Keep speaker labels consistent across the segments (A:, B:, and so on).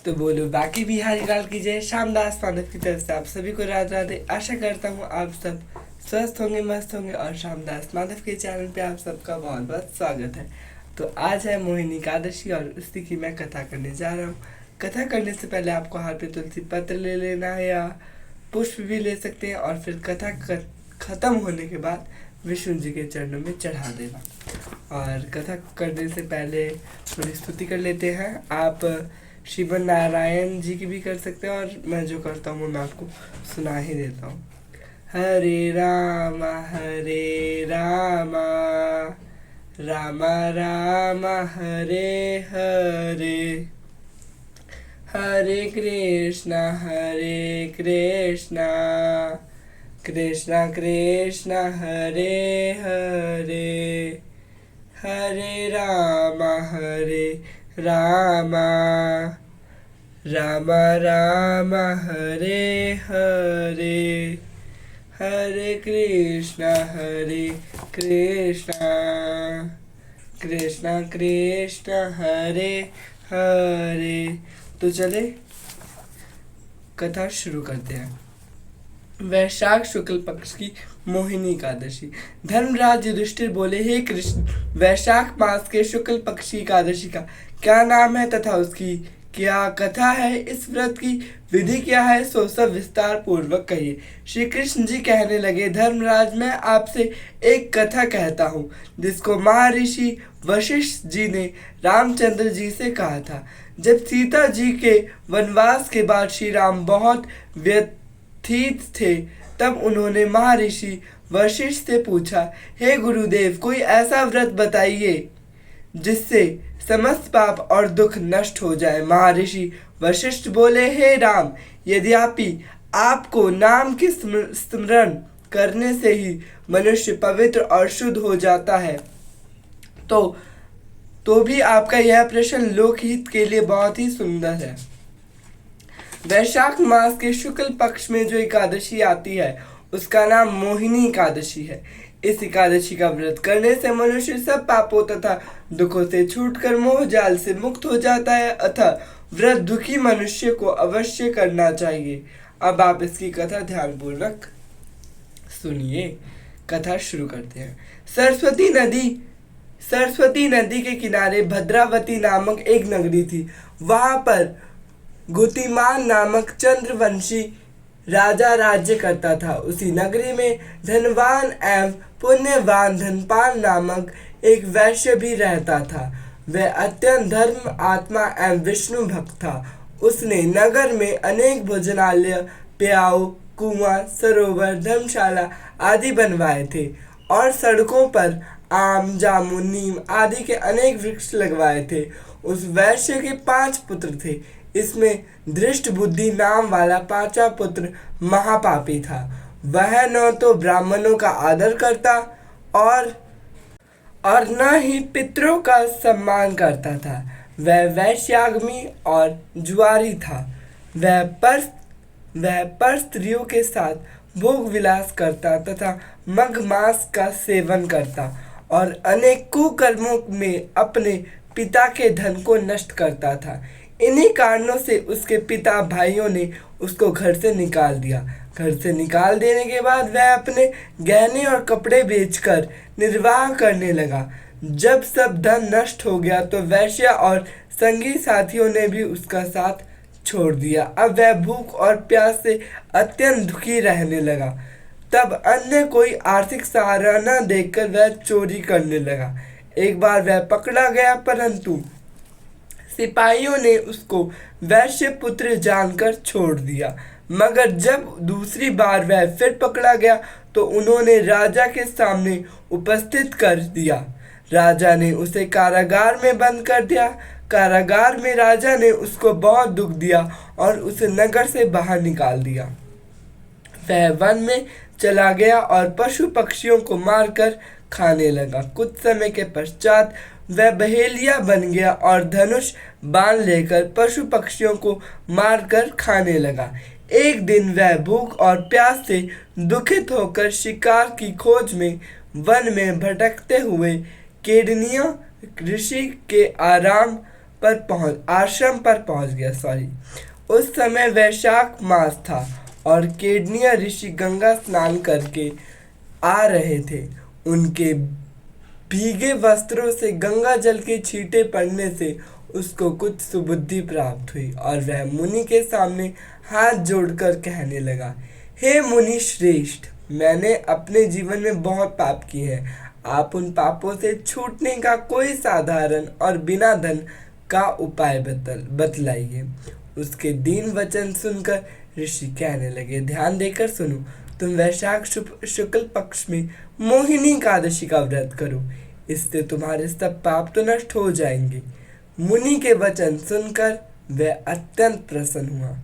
A: तो बोलो बाकी बिहारी लाल की जय। शामदास मानव की तरफ से आप सभी को राधे राधे। आशा करता हूँ आप सब स्वस्थ होंगे, मस्त होंगे और शामदास मानव के चैनल पे आप सबका बहुत बहुत स्वागत है। तो आज है मोहिनी एकादशी और उसी की मैं कथा करने जा रहा हूँ। कथा करने से पहले आपको हाथ पे तुलसी पत्र ले लेना है या पुष्प भी ले सकते हैं और फिर कथा खत्म होने के बाद विष्णु जी के चरणों में चढ़ा देना। और कथा करने से पहले थोड़ी स्तुति कर लेते हैं। आप श्रीमन नारायण जी की भी कर सकते हैं और मैं जो करता हूँ मैं आपको सुना ही देता हूँ। हरे राम राम राम हरे हरे, हरे कृष्णा कृष्णा कृष्णा हरे हरे, हरे राम राम राम हरे हरे, हरे कृष्णा कृष्णा कृष्णा हरे हरे। तो चले कथा शुरू करते हैं। वैशाख शुक्ल पक्ष की मोहिनी एकादशी। धर्मराज युधिष्ठिर बोले, हे कृष्ण, वैशाख मास के शुक्ल पक्ष की एकादशी का क्या नाम है तथा उसकी क्या कथा है? इस व्रत की विधि क्या है? सो सब विस्तार पूर्वक कहिए। श्री कृष्ण जी कहने लगे, धर्मराज, मैं आपसे एक कथा कहता हूँ जिसको महर्षि वशिष्ठ जी ने रामचंद्र जी से कहा था। जब सीता जी के वनवास के बाद श्री राम बहुत व्यथित थे, तब उन्होंने महर्षि वशिष्ठ से पूछा, हे गुरुदेव, कोई ऐसा व्रत बताइए जिससे समस्त पाप और दुख नष्ट हो जाए। महर्षि वशिष्ठ बोले, हे राम, यद्यपि आपको नाम के स्मरण करने से ही मनुष्य पवित्र और शुद्ध हो जाता है, तो भी आपका यह प्रश्न लोकहित के लिए बहुत ही सुंदर है। वैशाख मास के शुक्ल पक्ष में जो एकादशी आती है उसका नाम मोहिनी एकादशी है। इस एकादशी का व्रत करने से मनुष्य सब पापों तथा दुखों से छूटकर मोह जाल से मुक्त हो जाता है। अतः व्रत दुखी मनुष्य को अवश्य करना चाहिए। अब आप इसकी कथा ध्यानपूर्वक सुनिए। कथा शुरू करते हैं। सरस्वती नदी के किनारे भद्रावती नामक एक नगरी थी। वहां पर गुतिमान नामक चंद्रवंशी राजा राज्य करता था। उसी नगरी में धनवान एवं पुण्यवान धनपाल नामक एक वैश्य भी रहता था। वह अत्यंत धर्म आत्मा एवं विष्णु भक्त था। उसने नगर में अनेक भोजनालय, प्याऊ, कुआं, सरोवर, धर्मशाला आदि बनवाए थे और सड़कों पर आम, जामुन, नीम आदि के अनेक वृक्ष लगवाए थे। उस वैश्य के 5 पुत्र थे। इसमें धृष्ट बुद्धि नाम वाला 5वां पुत्र महापापी था। वह न तो ब्राह्मणों का आदर करता और न ही पितरों का सम्मान करता था। वह वैश्यागमी और जुआरी था। वह पर स्त्रियों के साथ भोग विलास करता तथा मघ मास का सेवन करता और अनेक कुकर्मों में अपने पिता के धन को नष्ट करता था। इन्हीं कारणों से उसके पिता भाइयों ने उसको घर से निकाल दिया। घर से निकाल देने के बाद वह अपने गहने और कपड़े बेचकर निर्वाह करने लगा। जब सब धन नष्ट हो गया तो वैश्य और संगी साथियों ने भी उसका साथ छोड़ दिया। अब वह भूख और प्यास से अत्यंत दुखी रहने लगा। तब अन्य कोई आर्थिक सहारा न देखकर वह चोरी करने लगा। एक बार वह पकड़ा गया, परंतु सिपाहियों ने उसको वैश्य पुत्र जानकर छोड़ दिया। मगर जब दूसरी बार वह फिर पकड़ा गया तो उन्होंने राजा के सामने उपस्थित कर दिया। राजा ने उसे कारागार में बंद कर दिया। कारागार में राजा ने उसको बहुत दुख दिया और उसे नगर से बाहर निकाल दिया। वह वन में चला गया और पशु पक्षियों को मारकर खाने लगा। कुछ समय के पश्चात वह बहेलिया बन गया और धनुष बाण लेकर पशु पक्षियों को मारकर खाने लगा। एक दिन वह भूख और प्यास से दुखित होकर शिकार की खोज में वन में भटकते हुए केडनिया ऋषि के आराम आश्रम पर पहुंच गया। उस समय वैशाख मास था और केडनिया ऋषि गंगा स्नान करके आ रहे थे। उनके भीगे वस्त्रों से गंगा जल के छींटे पड़ने से उसको कुछ सुबुद्धि प्राप्त हुई और वह मुनि के सामने हाथ जोड़कर कहने लगा, हे मुनि श्रेष्ठ, मैंने अपने जीवन में बहुत पाप किए हैं। आप उन पापों से छूटने का कोई साधारण और बिना धन का उपाय बतलाइए। उसके दीन वचन सुनकर ऋषि कहने लगे, ध्यान देकर सुनो। तुम वैशाख शुक्ल पक्ष में मोहिनी एकादशी का व्रत करो, इससे तुम्हारे सब पाप तो नष्ट हो जाएंगे। मुनि के वचन सुनकर वह अत्यंत प्रसन्न हुआ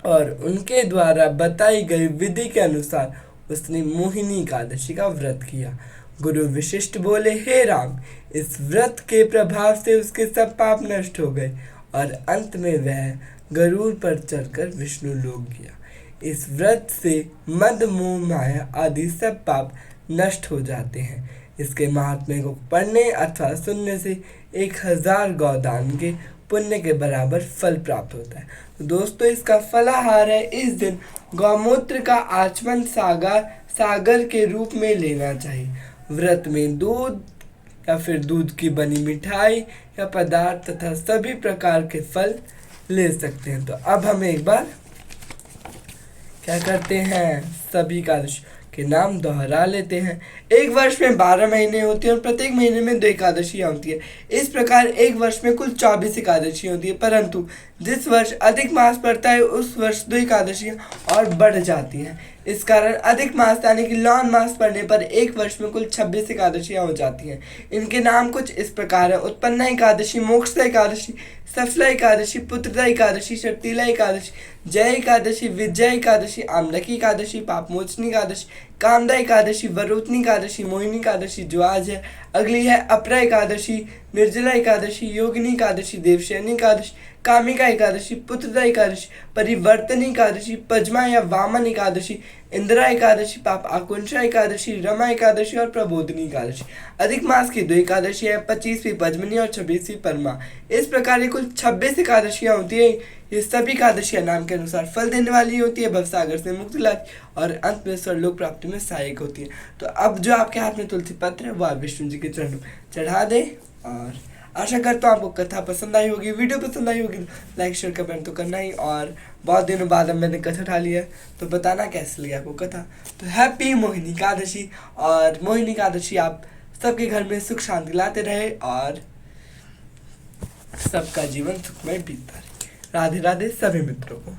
A: और उनके द्वारा बताई गई विधि के अनुसार उसने मोहिनी एकादशी का व्रत किया। गुरु विशिष्ट बोले, हे राम, इस व्रत के प्रभाव से उसके सब पाप नष्ट हो गए और अंत में वह गरुड़ पर चढ़कर विष्णु लोक गया। इस व्रत से मद मोह माया आदि सब पाप नष्ट हो जाते हैं। इसके महात्म्य को पढ़ने अथवा सुनने से 1000 गौदान के पुण्य के बराबर फल प्राप्त होता है। तो दोस्तों, इसका फलाहार है, इस दिन गौमूत्र का आचमन सागर के रूप में लेना चाहिए। व्रत में दूध या फिर दूध की बनी मिठाई या पदार्थ तथा सभी प्रकार के फल ले सकते हैं। तो अब हम एक बार क्या करते हैं, सभी एकादशी के नाम दोहरा लेते हैं। एक वर्ष में 12 महीने होती है और प्रत्येक महीने में 2 एकादशियाँ होती है। इस प्रकार एक वर्ष में कुल 24 एकादशी होती है, परंतु जिस वर्ष अधिक मास पड़ता है उस वर्ष 2 एकादशियाँ और बढ़ जाती हैं। इस कारण अधिक मास यानी कि लॉन मास पड़ने पर एक वर्ष में कुल 26 एकादशियाँ हो जाती हैं। इनके नाम कुछ इस प्रकार है: उत्पन्ना एकादशी, मोक्षदा एकादशी, सफला एकादशी, पुत्रदा एकादशी, शर्तिला एकादशी, जय एकादशी, विजय एकादशी, आमलकी एकादशी, पापमोचनी एकादशी, कामदा एकादशी, वरोतनी एकादशी, मोहिनी एकादशी जो आज है। अगली है अपरा एकादशी, निर्जला एकादशी, योगिनी एकादशी, देवशयनी एकादशी, कामिका एकादशी, पुत्रदा एकादशी, परिवर्तनी एकादशी, पज्मा या वामन एकादशी, इंदिरा एकादशी, पाप आकुंशा एकादशी, रमा एकादशी और प्रबोधनी एकादशी। अधिक मास की 2 एकादशी है, 25वीं पद्मनी और 26वीं परमा। इस प्रकार कुल 26 एकादशियाँ होती है। ये सभी एकादशियाँ नाम के अनुसार फल देने वाली होती है, भवसागर से मुक्ति लाती और अंत में स्वर्गलोक प्राप्ति में सहायक होती है। तो अब जो आपके हाथ में तुलसी पत्र है वो आप विष्णु जी के चरणों में चढ़ा दें और आशा करता हूँ आपको कथा पसंद आई होगी। वीडियो पसंद आई होगी लाइक शेयर कमेंट तो करना ही, और बहुत दिनों बाद अब मैंने कथा उठा लिया है तो बताना कैसे लगी आपको कथा। तो हैप्पी मोहिनी एकादशी, और मोहिनी एकादशी आप सबके घर में सुख शांति लाते रहे और सबका जीवन सुखमय बीतता रहे। राधे राधे सभी मित्रों को।